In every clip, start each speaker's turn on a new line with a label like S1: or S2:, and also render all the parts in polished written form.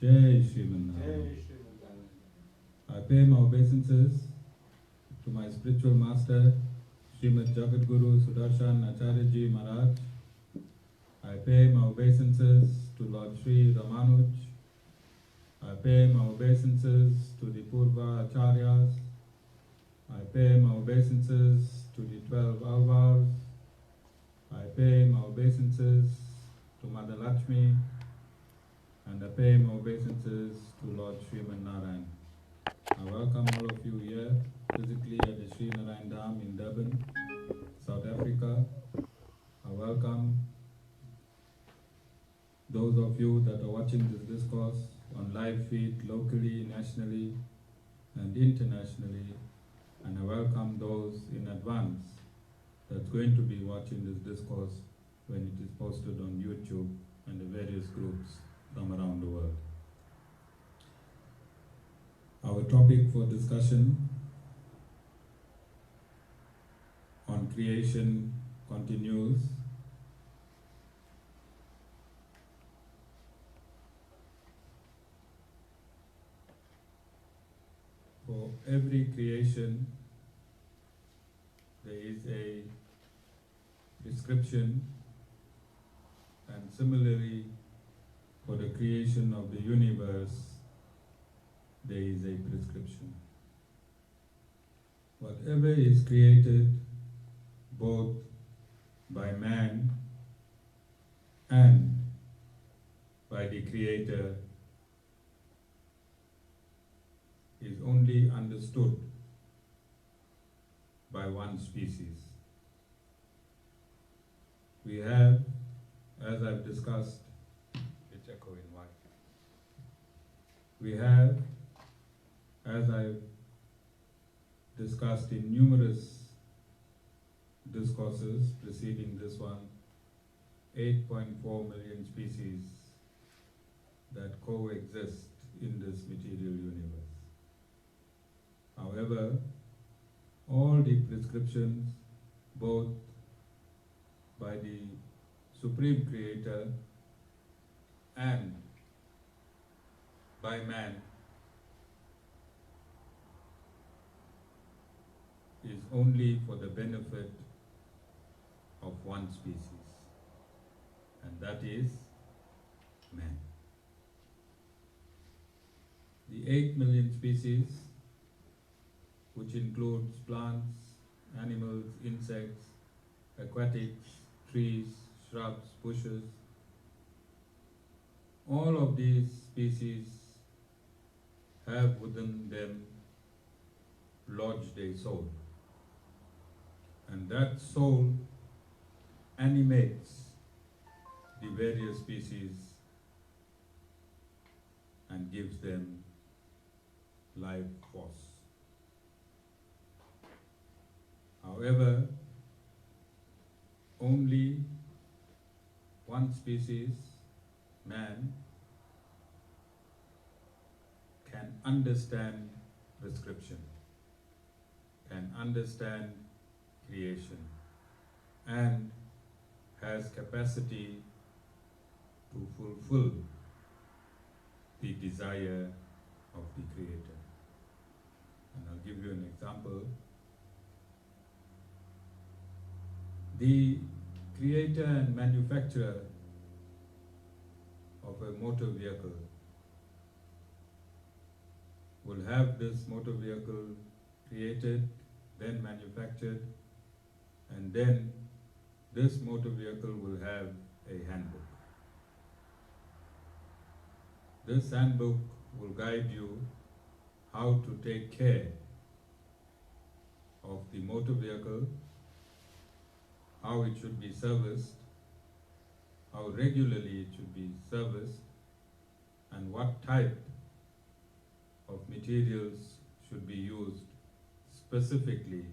S1: Jai Shriman. I pay my obeisances to my spiritual master, Srimad Jagadguru Sudarshan Acharyaji Maharaj. I pay my obeisances to Lord Sri Ramanuj. I pay my obeisances to the Purva Acharyas. I pay my obeisances to the 12 Alvars. I pay my obeisances to Mother Lakshmi. And I pay my obeisances to Lord Sriman Narayan. I welcome all of you here, physically at the Sri Narayan Dham in Durban, South Africa. I welcome those of you that are watching this discourse on live feed locally, nationally, and internationally. And I welcome those in advance that's going to be watching this discourse when it is posted on YouTube and the various groups from around the world. Our topic for discussion on creation continues. For every creation, there is a prescription, and similarly, for the creation of the universe, there is a prescription. Whatever is created, both by man and by the Creator, is only understood by one species. We have, as I've discussed, it's echoing white. We have, as I've discussed in numerous discourses preceding this one, 8.4 million species that coexist in this material universe. However, all the prescriptions, both by the Supreme Creator and by man, is only for the benefit of one species, and that is man. The 8 million species, which includes plants, animals, insects, aquatics, trees, shrubs, bushes, all of these species have within them lodged a soul. And that soul animates the various species and gives them life force. However, only one species, man, can understand prescription, can understand creation, and has capacity to fulfill the desire of the Creator. And I'll give you an example. The creator and manufacturer of a motor vehicle will have this motor vehicle created, then manufactured, and then this motor vehicle will have a handbook. This handbook will guide you how to take care of the motor vehicle, how it should be serviced, how regularly it should be serviced, and what type of materials should be used specifically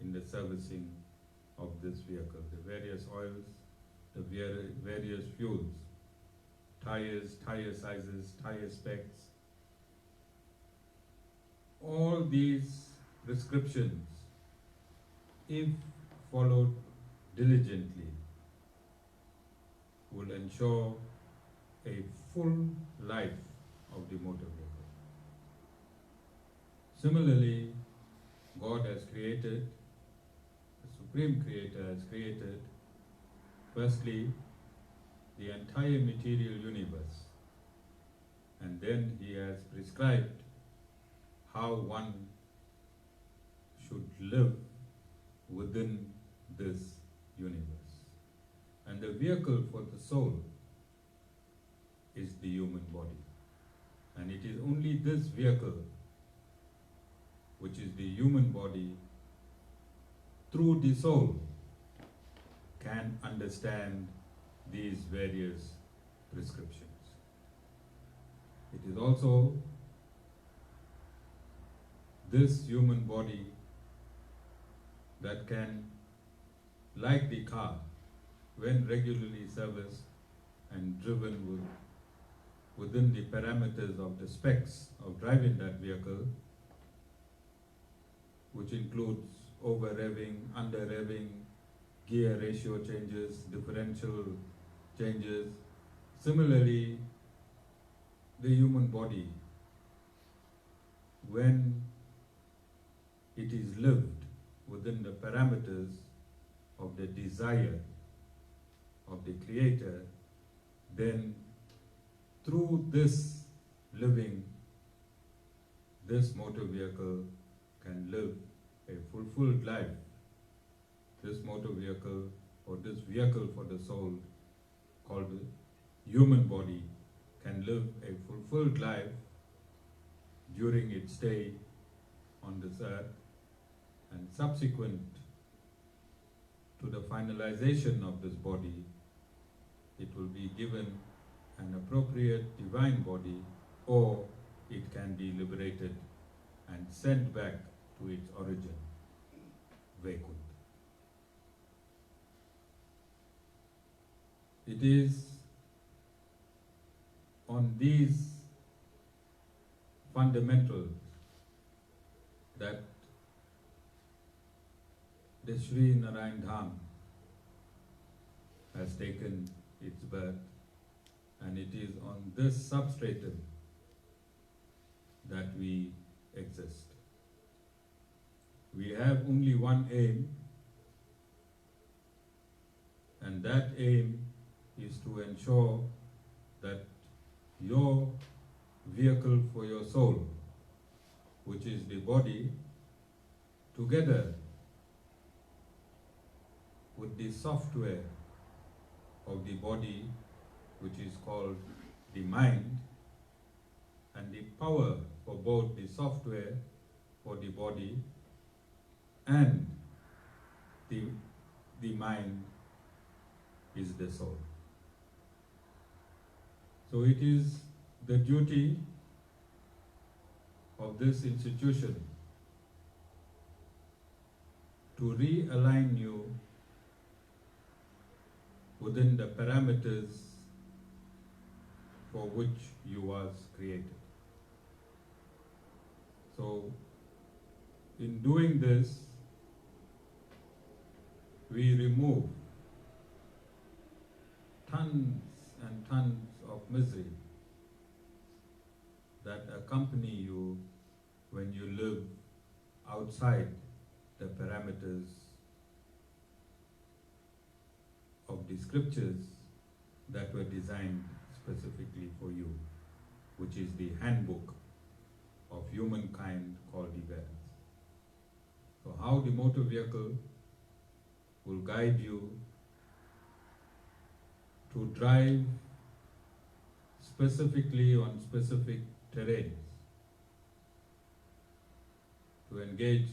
S1: in the servicing of this vehicle. The various oils, the various fuels, tires, tire sizes, tire specs. All these prescriptions, if followed diligently, will ensure a full life of of the motor vehicle. Similarly, God has created, the Supreme Creator has created, firstly, the entire material universe, and then He has prescribed how one should live within this universe. And the vehicle for the soul is the human body. And it is only this vehicle, which is the human body, through the soul, can understand these various prescriptions. It is also this human body that can, like the car, when regularly serviced and driven within the parameters of the specs of driving that vehicle, which includes over-revving, under-revving, gear ratio changes, differential changes. Similarly, the human body, when it is lived within the parameters of the desire of the Creator, then through this living, this motor vehicle can live a fulfilled life. This motor vehicle, or this vehicle for the soul, called the human body, can live a fulfilled life during its stay on this earth, and subsequent to the finalization of this body, it will be given an appropriate divine body, or it can be liberated and sent back to its origin, Vaikuntha. It is on these fundamentals that the Sri Narayan Dham has taken its birth, and it is on this substratum that we exist. We have only one aim, and that aim is to ensure that your vehicle for your soul, which is the body, together with the software of the body, which is called the mind, and the power for both the software for the body and the mind is the soul. So it is the duty of this institution to realign you within the parameters for which you was created. So, in doing this, we remove tons and tons of misery that accompany you when you live outside the parameters of the scriptures that were designed specifically for you, which is the handbook of humankind called the Vedas. So how the motor vehicle will guide you to drive specifically on specific terrains, to engage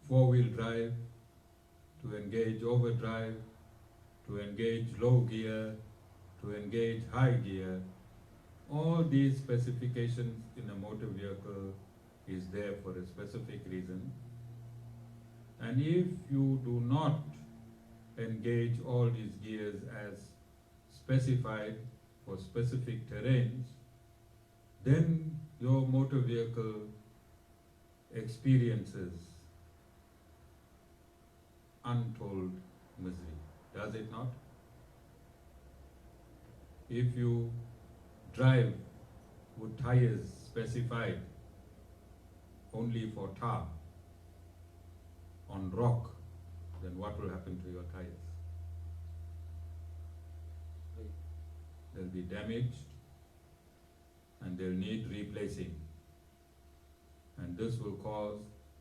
S1: four-wheel drive, to engage overdrive, to engage low gear, to engage high gear. All these specifications in a motor vehicle is there for a specific reason. And if you do not engage all these gears as specified for specific terrains, then your motor vehicle experiences untold misery, does it not? If you drive with tires specified only for tar on rock, then what will happen to your tires? They'll be damaged and they'll need replacing. And this will cause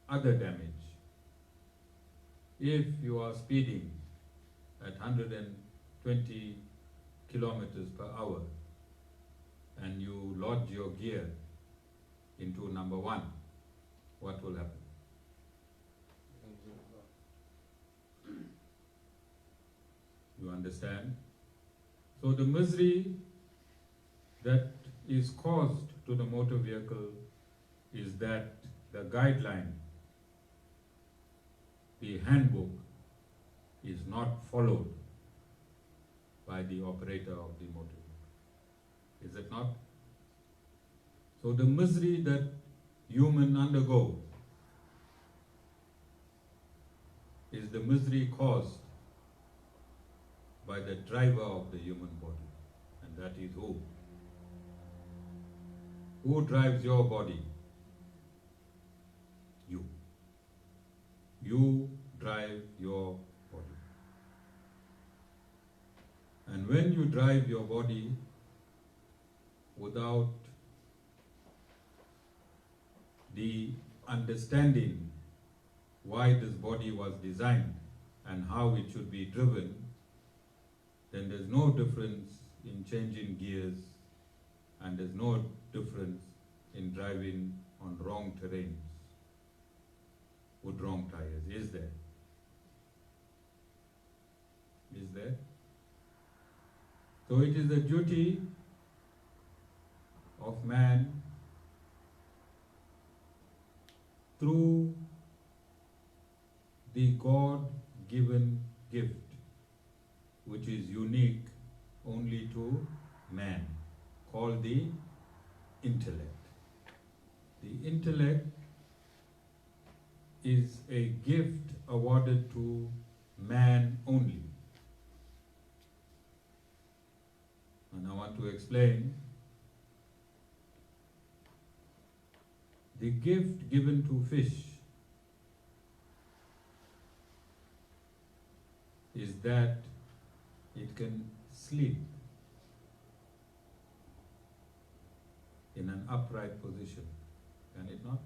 S1: other damage. If you are speeding at 120 kilometers per hour and you lodge your gear into number 1, what will happen? You understand? So the misery that is caused to the motor vehicle is that the guideline, the handbook, is not followed by the operator of the motor vehicle. Is it not? So the misery that humans undergo is the misery caused by the driver of the human body. And that is who? Who drives your body? You. You drive your body. And when you drive your body without the understanding why this body was designed and how it should be driven, then there's no difference in changing gears and there's no difference in driving on wrong terrains with wrong tires. Is there? Is there? So it is the duty of man through the God-given gift, which is unique only to man, called the intellect. The intellect is a gift awarded to man only. And I want to explain. The gift given to fish is that it can sleep in an upright position. Can it not?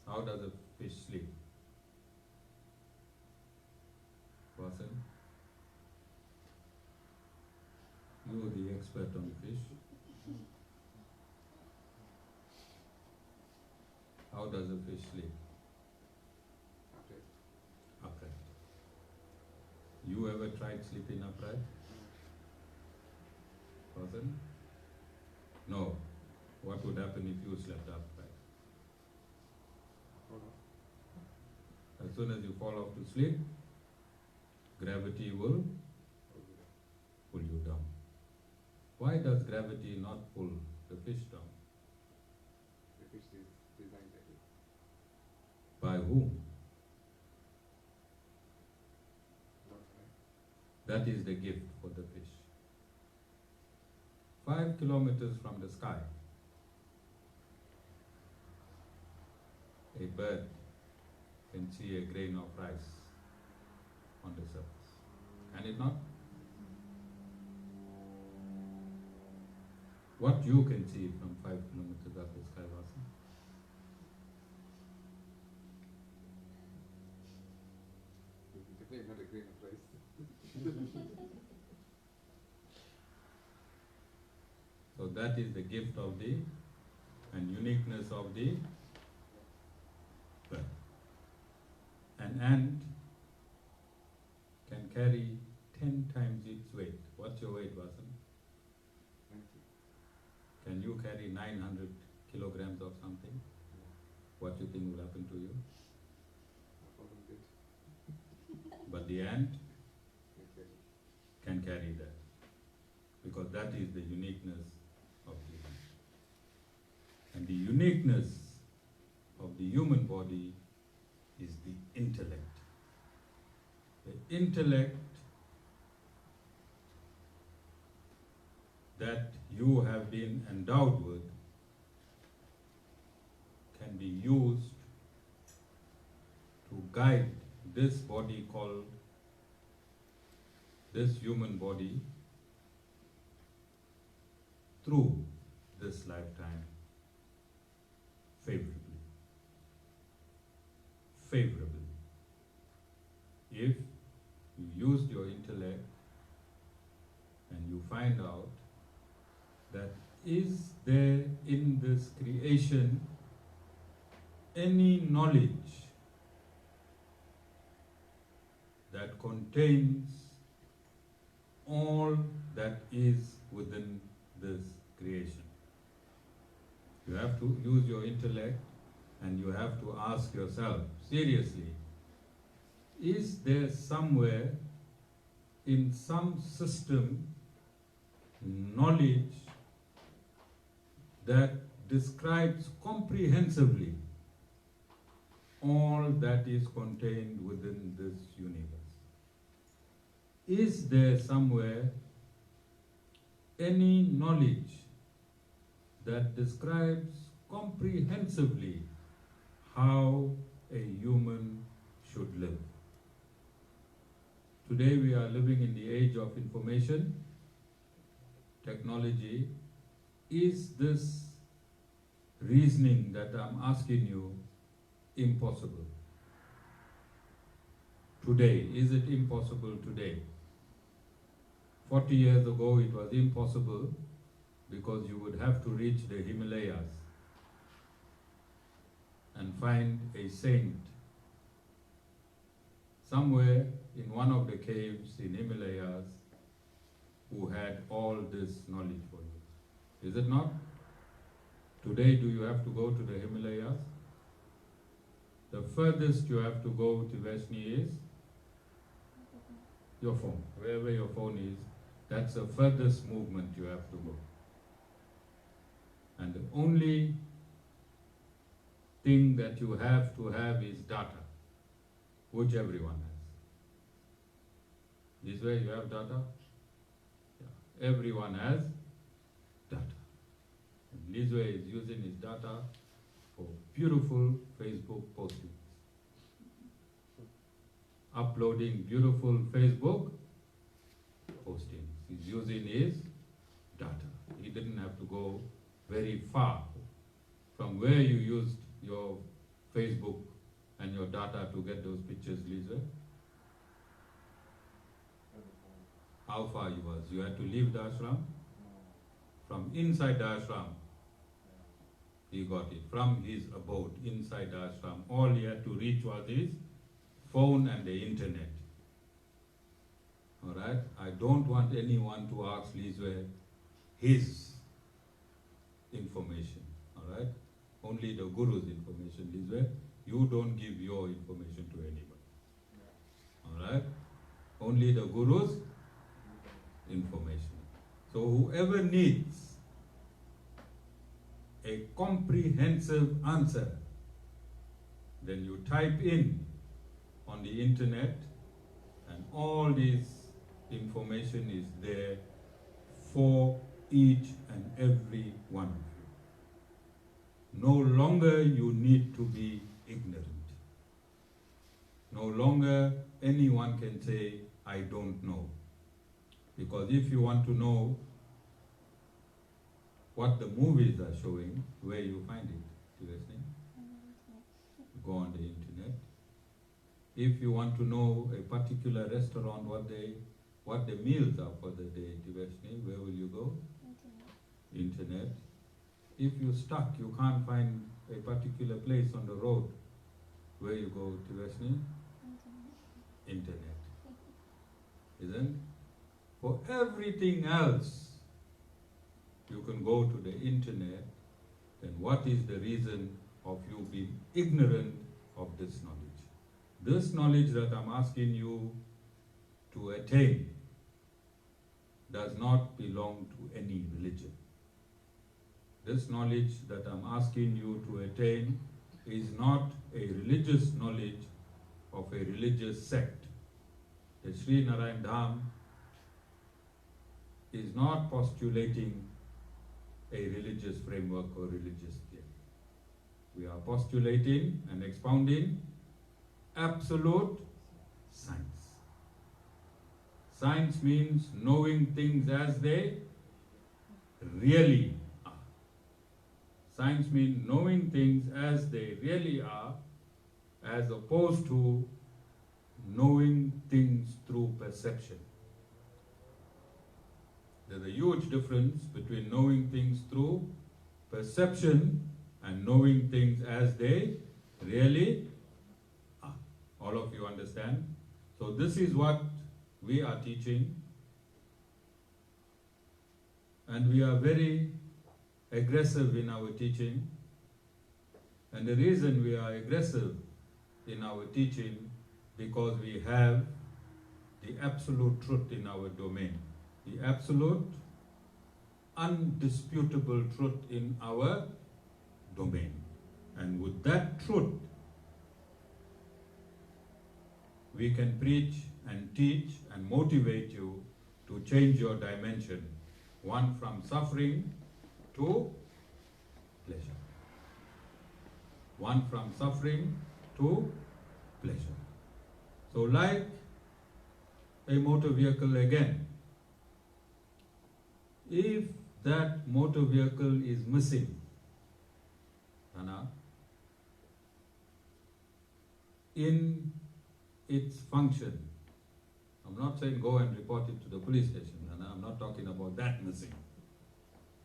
S1: How does a fish sleep? Person? You are the expert on fish. How does a fish sleep? Upright. You ever tried sleeping upright? Person? No. What would happen if you slept upright? As soon as you fall off to sleep, gravity will pull you down. Why does gravity not pull the fish down?
S2: The fish is designed that way.
S1: By whom?
S2: Not right.
S1: That is the gift for the fish. 5 kilometers from the sky, a bird can see a grain of rice on the surface. Can it not? What you can see from 5 kilometers up the sky, Vasa?
S2: Definitely not a grain of rice.
S1: So that is the gift of the and uniqueness of the bird. An ant can carry 10 times its weight. What's your weight, Vasan?
S2: 90.
S1: Can you carry 900 kilograms of something? What do you think will happen to you? But the ant can carry that, because that is the uniqueness of the ant. And the uniqueness of the human body is the intellect. The intellect that you have been endowed with can be used to guide this body called, this human body, through this lifetime favorably. Favorably. If you used your intellect and you find out that is there in this creation any knowledge that contains all that is within this creation. You have to use your intellect and you have to ask yourself, seriously, is there somewhere in some system knowledge that describes comprehensively all that is contained within this universe? Is there somewhere any knowledge that describes comprehensively how a human should live? Today we are living in the age of information, technology. Is this reasoning that I'm asking you impossible? Today, is it impossible today? 40 years ago it was impossible because you would have to reach the Himalayas and find a saint somewhere in one of the caves in Himalayas who had all this knowledge for you. Is it not? Today, do you have to go to the Himalayas? The furthest you have to go to Vashni is your phone. Wherever your phone is, that's the furthest movement you have to go. And the only thing that you have to have is data, which everyone has. This way you have data? Yeah. Everyone has data. And Lizwe is using his data for beautiful Facebook postings. Uploading beautiful Facebook postings. He's using his data. He didn't have to go very far from where you used your Facebook and your data to get those pictures, Lisa. How far you was? You had to leave the ashram? From inside the ashram, he got it. From his abode inside the ashram, all he had to reach was his phone and the internet. Alright? I don't want anyone to ask Lizwe his information. Alright? Only the Guru's information, Lizwe. You don't give your information to anybody. Alright? Only the Guru's information. So whoever needs a comprehensive answer, then you type in on the internet and all this information is there for each and every one of you. No longer you need to be ignorant. No longer anyone can say, I don't know. Because if you want to know what the movies are showing, where you find it? You listening? Go on the internet. If you want to know a particular restaurant, what the meals are for the day, Tivashni, where will you go? Internet. If you're stuck, you can't find a particular place on the road, where you go, Tivashni? Internet. Isn't? For everything else, you can go to the internet, then what is the reason of you being ignorant of this knowledge? This knowledge that I'm asking you to attain does not belong to any religion. This knowledge that I'm asking you to attain is not a religious knowledge of a religious sect. The Sri Narayan Dham is not postulating a religious framework or religious theory. We are postulating and expounding absolute science. Science means knowing things as they really are. Science means knowing things as they really are, as opposed to knowing things through perception. There's a huge difference between knowing things through perception and knowing things as they really are. All of you understand? So this is what we are teaching, and we are very aggressive in our teaching. And the reason we are aggressive in our teaching because we have the absolute truth in our domain, the absolute, undisputable truth in our domain. And with that truth, we can preach and teach and motivate you to change your dimension, one from suffering to pleasure. One from suffering to pleasure. So like a motor vehicle again, if that motor vehicle is missing, in its function, I'm not saying go and report it to the police station, I'm not talking about that missing.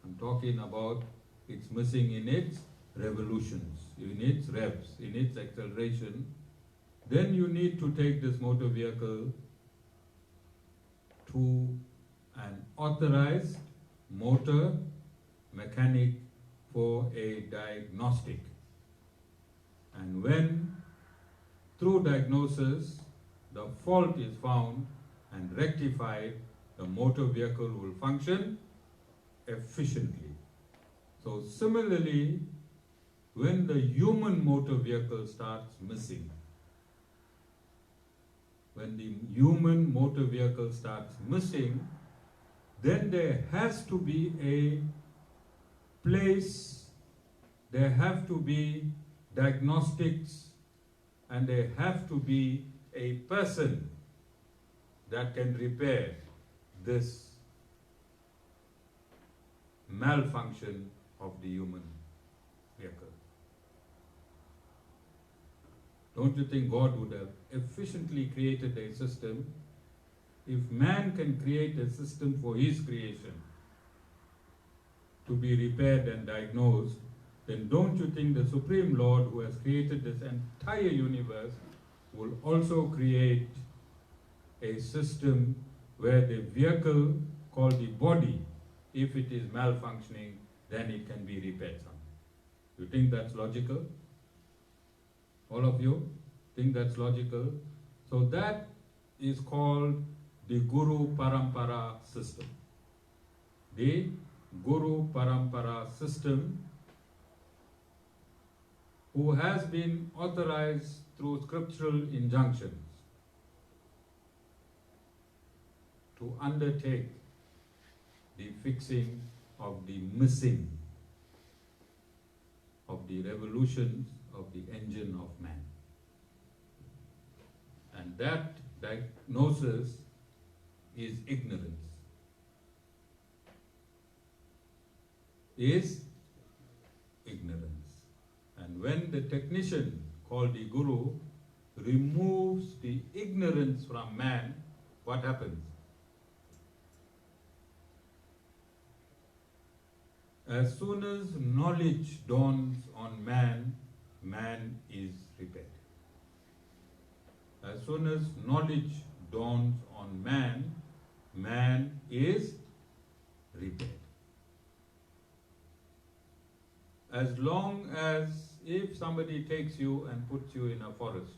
S1: I'm talking about it's missing in its revolutions, in its revs, in its acceleration. Then you need to take this motor vehicle to an authorized motor mechanic for a diagnostic. And when, through diagnosis, the fault is found and rectified, the motor vehicle will function efficiently. So similarly, when the human motor vehicle starts missing, when the human motor vehicle starts missing, then there has to be a place, there have to be diagnostics, and there have to be a person that can repair this malfunction of the human vehicle. Don't you think God would have efficiently created a system? If man can create a system for his creation to be repaired and diagnosed, then don't you think the Supreme Lord who has created this entire universe will also create a system where the vehicle called the body, if it is malfunctioning, then it can be repaired somehow? You think that's logical? All of you think that's logical? So that is called the Guru Parampara system. The Guru Parampara system, who has been authorized through scriptural injunctions to undertake the fixing of the missing of the revolutions of the engine of man. And that diagnosis is ignorance. Is ignorance. And when the technician called the Guru removes the ignorance from man, what happens? As soon as knowledge dawns on man, man is repaired. As soon as knowledge dawns on man, man is repaired. As long as, if somebody takes you and puts you in a forest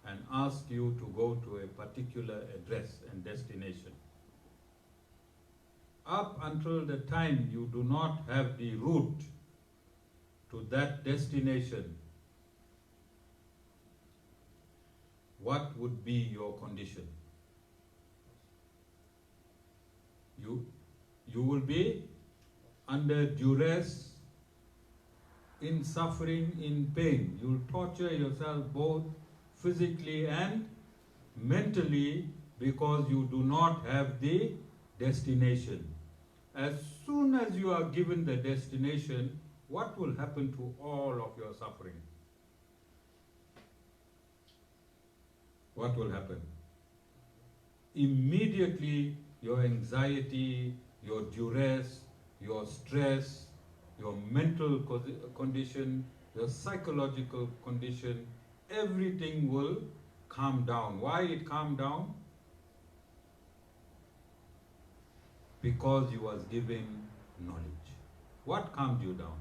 S1: and asks you to go to a particular address and destination, up until the time you do not have the route to that destination, what would be your condition? You will be under duress, in suffering, in pain. You will torture yourself both physically and mentally because you do not have the destination. As soon as you are given the destination, what will happen to all of your suffering? What will happen? Immediately your anxiety, your duress, your stress, your mental condition, your psychological condition, everything will calm down. Why it calm down? Because you was given knowledge. What calmed you down?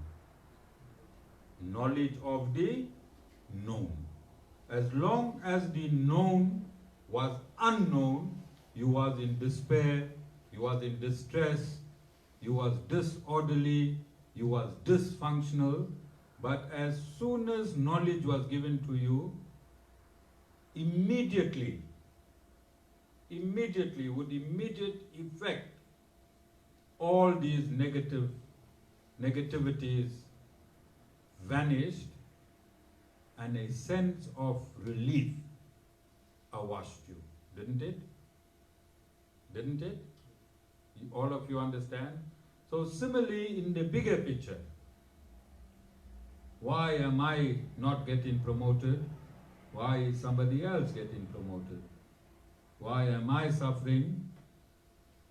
S1: Knowledge of the known. As long as the known was unknown, you was in despair, you was in distress, you was disorderly, you was dysfunctional. But as soon as knowledge was given to you, immediately, with immediate effect, all these negativities vanished, and a sense of relief awashed you, didn't it? Didn't it? All of you understand? So similarly, in the bigger picture, why am I not getting promoted? Why is somebody else getting promoted? Why am I suffering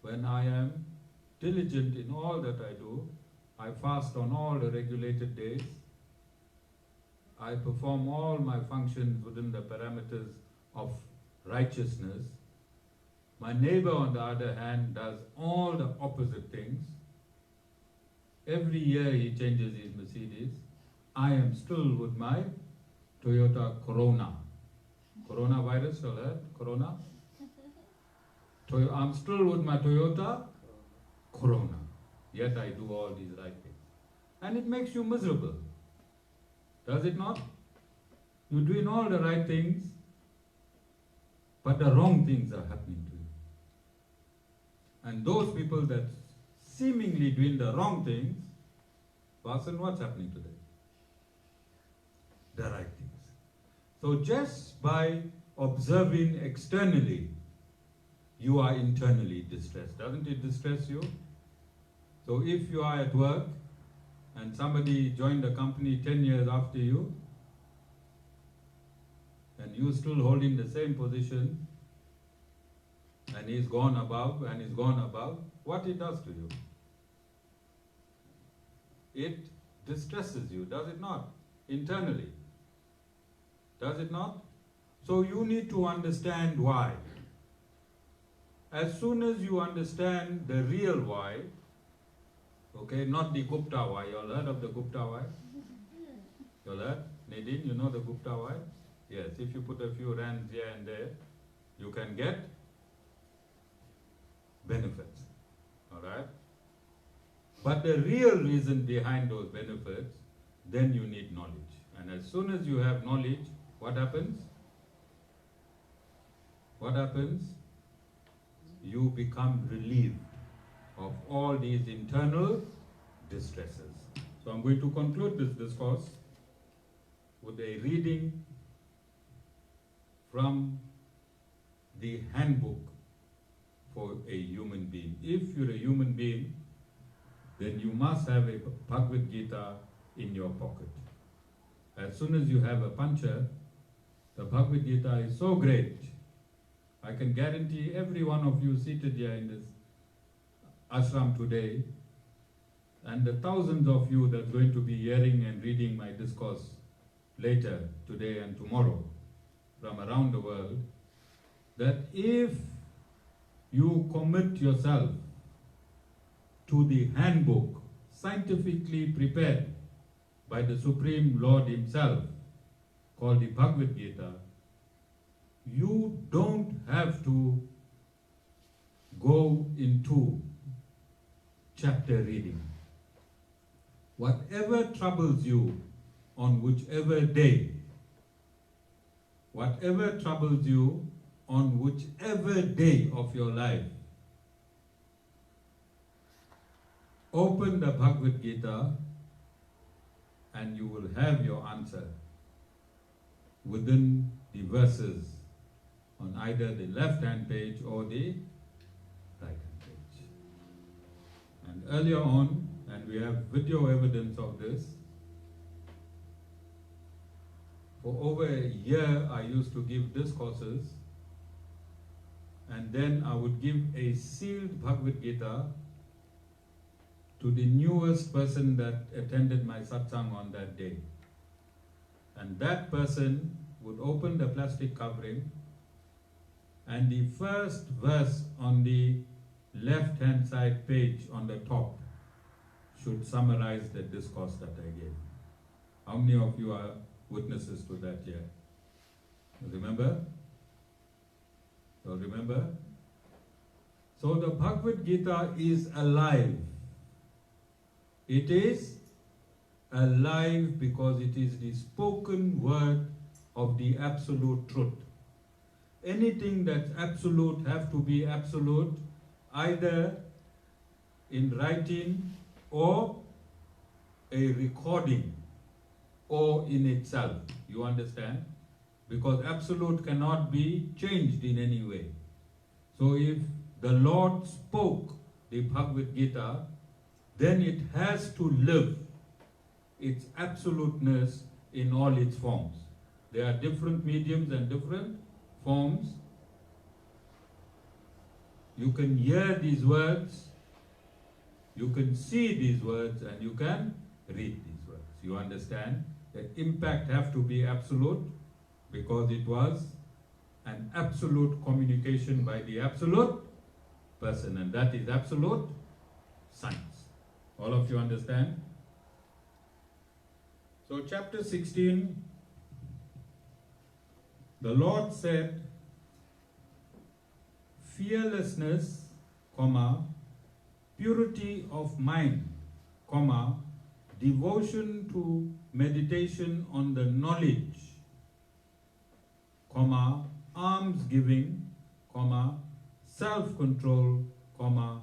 S1: when I am diligent in all that I do? I fast on all the regulated days. I perform all my functions within the parameters of righteousness. My neighbor, on the other hand, does all the opposite things. Every year he changes his Mercedes. I am still with my Toyota Corona. Coronavirus, all right? Corona? I'm still with my Toyota Corona. Yet I do all these right things. And it makes you miserable. Does it not? You're doing all the right things, but the wrong things are happening to you. And those people that seemingly doing the wrong things, Vasan, what's happening to them? The right things. So just by observing externally, you are internally distressed. Doesn't it distress you? So if you are at work and somebody joined the company 10 years after you, and you still holding the same position, and he's gone above, what it does to you? It distresses you, does it not? Internally. Does it not? So you need to understand why. As soon as you understand the real why, okay, not the Gupta why. You all heard of the Gupta why? You all heard? Nadine, you know the Gupta why? Yes, if you put a few rands here and there, you can get benefits. Alright? But the real reason behind those benefits, then you need knowledge. And as soon as you have knowledge, what happens? What happens? You become relieved of all these internal distresses. So I'm going to conclude this discourse with a reading from the handbook for a human being. If you're a human being, then you must have a Bhagavad Gita in your pocket. As soon as you have a pancha, the Bhagavad Gita is so great. I can guarantee every one of you seated here in this ashram today, and the thousands of you that are going to be hearing and reading my discourse later, today and tomorrow, from around the world, that if you commit yourself to the handbook scientifically prepared by the Supreme Lord Himself, called the Bhagavad Gita, you don't have to go into chapter reading. Whatever troubles you on whichever day, of your life, open the Bhagavad Gita and you will have your answer within the verses on either the left-hand page or the right-hand page. And earlier on, and we have video evidence of this, for over a year I used to give discourses, and then I would give a sealed Bhagavad Gita to the newest person that attended my satsang on that day. And that person would open the plastic covering, and the first verse on the left-hand side page on the top should summarize the discourse that I gave. How many of you are witnesses to that here? Remember? So remember? So the Bhagavad Gita is alive. It is alive because it is the spoken word of the absolute truth. Anything that's absolute have to be absolute either in writing or a recording or in itself. You understand? Because absolute cannot be changed in any way. So if the Lord spoke the Bhagavad Gita, then it has to live its absoluteness in all its forms. There are different mediums and different forms. You can hear these words, you can see these words, and you can read these words. You understand? The impact have to be absolute because it was an absolute communication by the absolute person, and that is absolute science. All of you understand? So chapter 16, the Lord said, fearlessness, comma, purity of mind, comma, devotion to meditation on the knowledge, comma, almsgiving, comma, self-control, comma,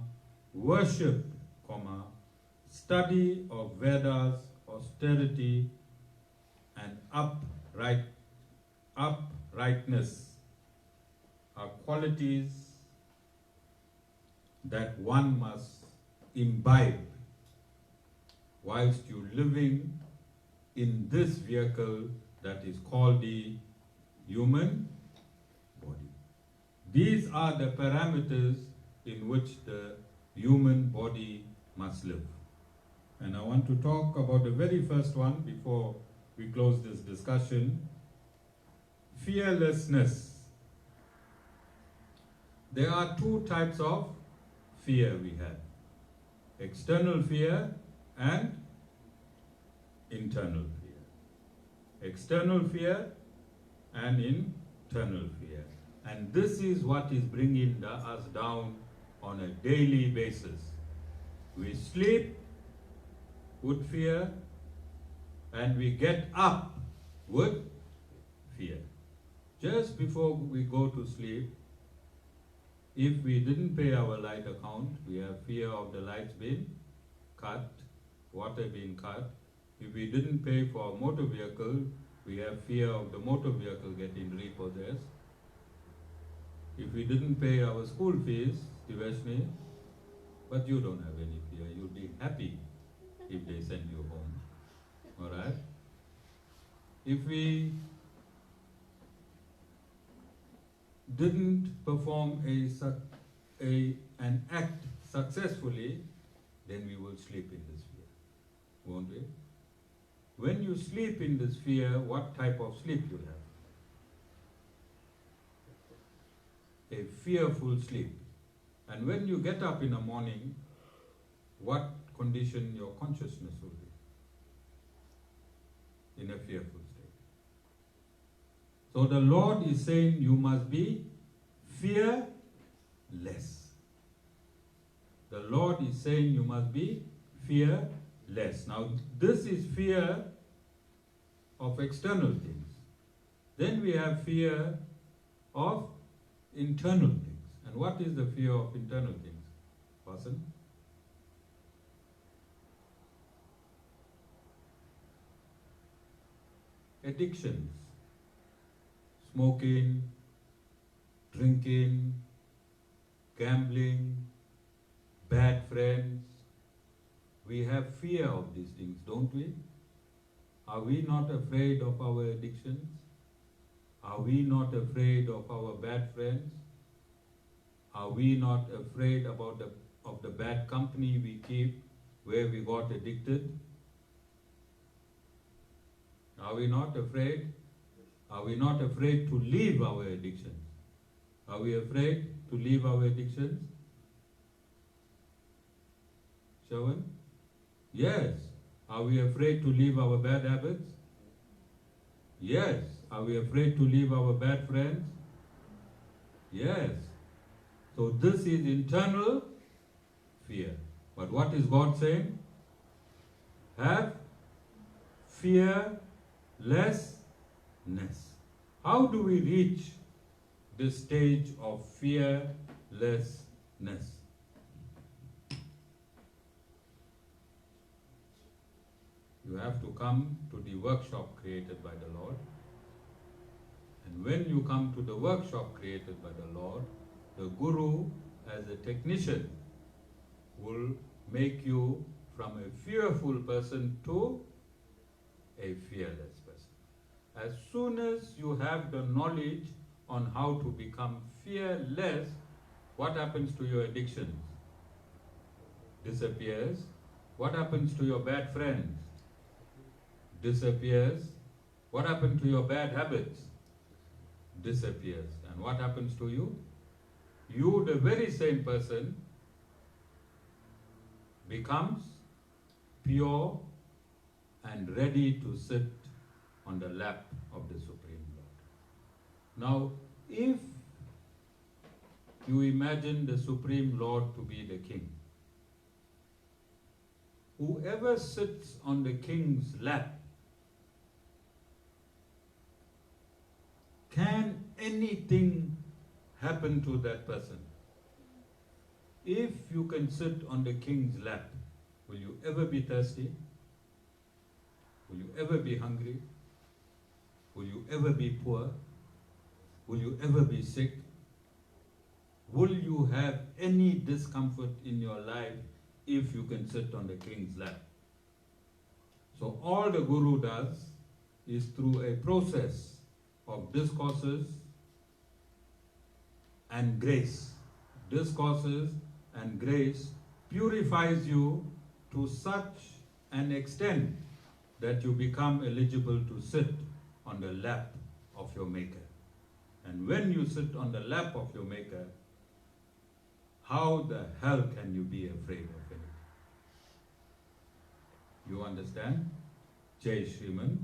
S1: worship, comma, study of Vedas, austerity, and uprightness are qualities that one must imbibe whilst you living in this vehicle that is called the human body. These are the parameters in which the human body must live. And I want to talk about the very first one before we close this discussion. Fearlessness. There are two types of fear we have. External fear and internal fear. External fear and internal fear. And this is what is bringing us down on a daily basis. We sleep with fear and we get up with fear. Just before we go to sleep, if we didn't pay our light account, we have fear of the lights being cut, water being cut. If we didn't pay for a motor vehicle, we have fear of the motor vehicle getting repossessed. If we didn't pay our school fees, Divashni, but you don't have any fear, you'll be happy if they send you home. Alright? If we didn't perform an act successfully, then we will sleep in this fear, won't we? When you sleep in this fear, what type of sleep you have? A fearful sleep. And when you get up in the morning, what condition your consciousness will be? In a fearful state. So the Lord is saying you must be fearless. The Lord is saying you must be fearless. Now this is fear of external things. Then we have fear of internal things. And what is the fear of internal things? Person? addictions. Smoking, drinking, gambling, bad friends. We have fear of these things, don't we? Are we not afraid of our addictions? Are we not afraid of our bad friends? Are we not afraid of the bad company we keep where we got addicted? Are we not afraid? Are we not afraid to leave our addictions? Are we afraid to leave our addictions? Shawan? Yes. Are we afraid to leave our bad habits? Yes. Are we afraid to leave our bad friends? Yes. So this is internal fear. But what is God saying? Have fearlessness. How do we reach this stage of fearlessness? You have to come to the workshop created by the Lord. And when you come to the workshop created by the Lord, the Guru, as a technician, will make you from a fearful person to a fearless person. As soon as you have the knowledge on how to become fearless, what happens to your addictions? Disappears. What happens to your bad friends? Disappears. What happens to your bad habits? Disappears. And what happens to you? You, the very same person, becomes pure and ready to sit on the lap of the Supreme Lord. Now, if you imagine the Supreme Lord to be the king, whoever sits on the king's lap, can anything happen to that person? If you can sit on the king's lap, will you ever be thirsty? Will you ever be hungry? Will you ever be poor? Will you ever be sick? Will you have any discomfort in your life if you can sit on the king's lap? So all the Guru does is through a process of discourses and grace. Discourses and grace purifies you to such an extent that you become eligible to sit on the lap of your Maker. And when you sit on the lap of your Maker, how the hell can you be afraid of anything? You understand? Jai Shriman.